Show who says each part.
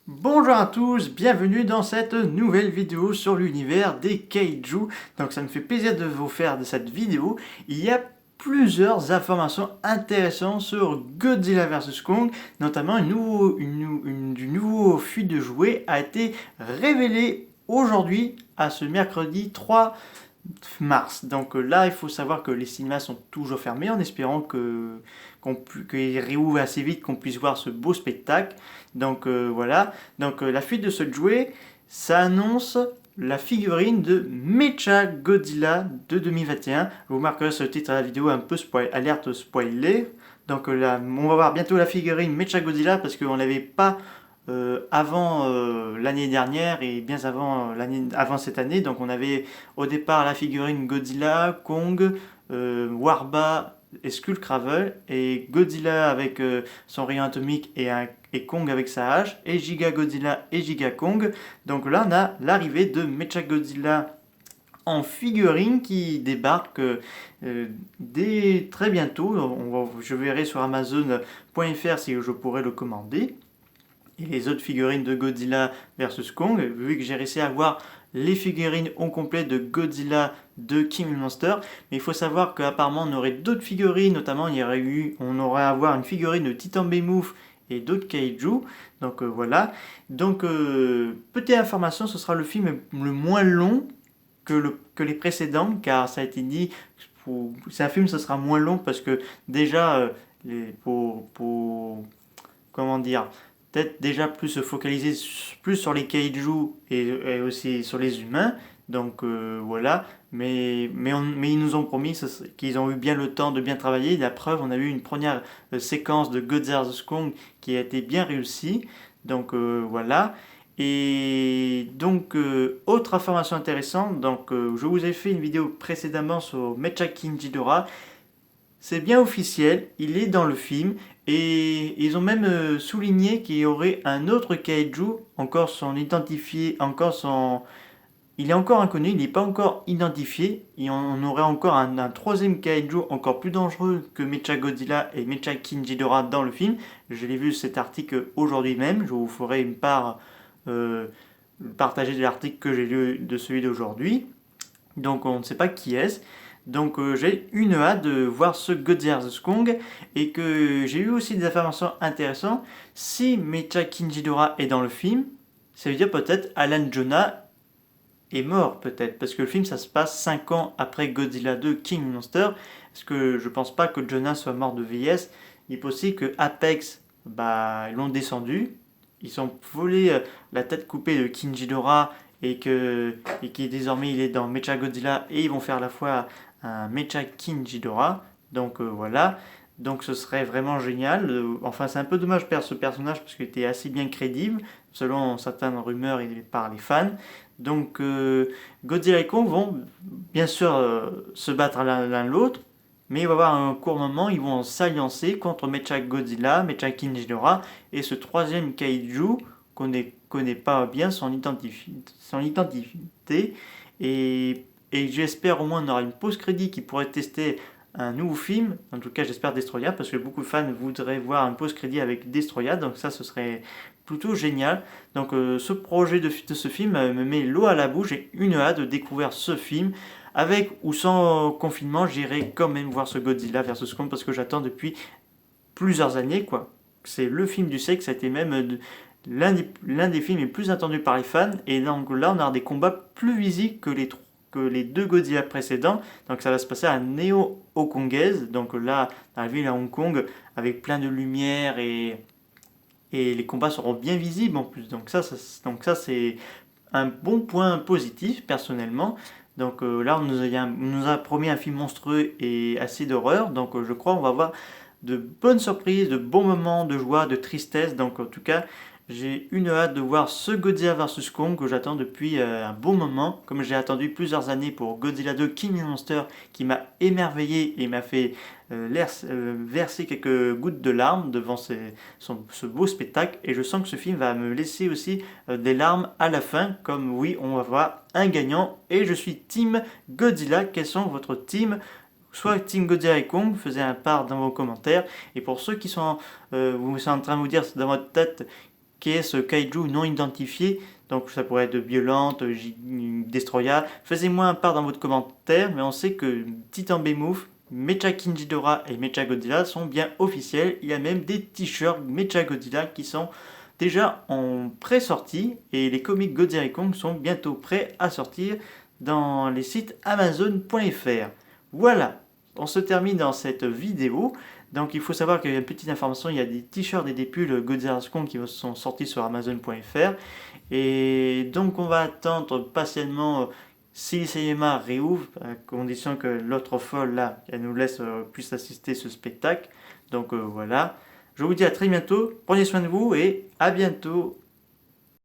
Speaker 1: Bonjour à tous, bienvenue dans cette nouvelle vidéo sur l'univers des Kaiju. Donc ça me fait plaisir de vous faire de cette vidéo. Il y a plusieurs informations intéressantes sur Godzilla vs Kong, notamment du nouveau fuite de jouets a été révélé aujourd'hui à ce mercredi 3 mars. Donc là, il faut savoir que les cinémas sont toujours fermés en espérant qu'ils réouvrent assez vite, qu'on puisse voir ce beau spectacle. Donc voilà. Donc la fuite de ce jouet, ça annonce la figurine de Mecha Godzilla de 2021. Vous marquerez ce titre à la vidéo un peu alerte spoiler. Donc là, on va voir bientôt la figurine Mecha Godzilla parce qu'on l'avait pas avant l'année dernière et bien avant cette année. Donc on avait au départ la figurine Godzilla, Kong, Warba et Skullcravel, et Godzilla avec son rayon atomique et Kong avec sa hache, et Giga Godzilla et Giga Kong. Donc là on a l'arrivée de Mechagodzilla en figurine qui débarque dès très bientôt. Je verrai sur Amazon.fr si je pourrais le commander. Et les autres figurines de Godzilla versus Kong, vu que j'ai réussi à avoir les figurines au complet de Godzilla de King Monster. Mais il faut savoir qu'apparemment on aurait d'autres figurines, notamment on aurait à avoir une figurine de Titan Behemoth et d'autres Kaiju. Donc voilà. Donc petite information, ce sera le film le moins long que les précédents, car ça a été dit, c'est un film, ce sera moins long parce que déjà, comment dire, peut-être déjà plus se focaliser plus sur les kaiju et aussi sur les humains. Donc voilà, mais ils nous ont promis qu'ils ont eu bien le temps de bien travailler. La preuve, on a eu une première séquence de Godzilla vs Kong qui a été bien réussie. Donc voilà. Et donc, autre information intéressante, donc je vous ai fait une vidéo précédemment sur Mecha Ghidorah. C'est bien officiel, il est dans le film et ils ont même souligné qu'il y aurait un autre kaiju encore sans identifié, il est encore inconnu, il n'est pas encore identifié. Et on aurait encore un troisième kaiju encore plus dangereux que Mechagodzilla et Mecha Ghidorah dans le film. Je l'ai vu cet article aujourd'hui même, je vous ferai une part partager de l'article que j'ai lu de celui d'aujourd'hui. Donc on ne sait pas qui est-ce. Donc j'ai une hâte de voir ce Godzilla vs Kong et que j'ai eu aussi des informations intéressantes. Si Mecha Ghidorah est dans le film, ça veut dire peut-être Alan Jonah est mort peut-être parce que le film ça se passe 5 ans après Godzilla 2 King Monster. Parce que je pense pas que Jonah soit mort de vieillesse. Il est possible que Apex ils l'ont descendu. Ils ont volé la tête coupée de King Ghidorah et qui désormais il est dans Mecha Godzilla et ils vont faire à la fois un Mecha King Ghidorah. Donc voilà. Donc ce serait vraiment génial. Enfin c'est un peu dommage de perdre ce personnage parce qu'il était assez bien crédible selon certaines rumeurs et par les fans. Donc Godzilla et Kong vont bien sûr se battre l'un l'autre. Mais il va y avoir un court moment, ils vont s'alliancer contre Mecha Godzilla, Mecha King Ghidorah et ce troisième kaiju qu'on ne connaît pas bien son identité. Et j'espère au moins on aura une post-crédit qui pourrait tester un nouveau film. En tout cas, j'espère Destroya parce que beaucoup de fans voudraient voir un post-crédit avec Destroya. Donc ça, ce serait plutôt génial. Donc ce projet de ce film me met l'eau à la bouche. J'ai une hâte de découvrir ce film. Avec ou sans confinement, j'irai quand même voir ce Godzilla vs Kong parce que j'attends depuis plusieurs années, quoi. C'est le film du siècle, ça a été même l'un des films les plus attendus par les fans. Et donc là, on aura des combats plus visibles que les deux Godzilla précédents. Donc ça va se passer à Néo-Hongkongaise, donc là, dans la ville à Hong Kong, avec plein de lumière et les combats seront bien visibles en plus. Donc ça c'est un bon point positif personnellement. Donc là, on nous a promis un film monstrueux et assez d'horreur. Donc je crois qu'on va avoir de bonnes surprises, de bons moments de joie, de tristesse. Donc en tout cas, j'ai une hâte de voir ce Godzilla vs Kong que j'attends depuis un bon moment. Comme j'ai attendu plusieurs années pour Godzilla 2 King Monster qui m'a émerveillé et m'a fait verser quelques gouttes de larmes devant ce beau spectacle. Et je sens que ce film va me laisser aussi des larmes à la fin. Comme oui, on va voir un gagnant. Et je suis Team Godzilla. Quels sont votre team? Soit Team Godzilla et Kong, faisez un part dans vos commentaires. Et pour ceux qui sont, vous êtes en train de vous dire dans votre tête qu'est ce kaiju non identifié. Donc ça pourrait être Violente, Destroya. Faites-moi un part dans votre commentaire, mais on sait que Titan Behemoth, Mecha King Ghidorah et Mecha Godzilla sont bien officiels. Il y a même des t-shirts Mecha Godzilla qui sont déjà en pré-sortie et les comics Godzilla et Kong sont bientôt prêts à sortir dans les sites Amazon.fr. Voilà, on se termine dans cette vidéo. Donc il faut savoir qu'il y a une petite information, il y a des t-shirts et des pulls Godzilla Kong qui sont sortis sur Amazon.fr. Et donc on va attendre patiemment si Sayama réouvre, à condition que l'autre folle là, elle nous laisse puisse assister ce spectacle. Donc voilà. Je vous dis à très bientôt, prenez soin de vous et à bientôt.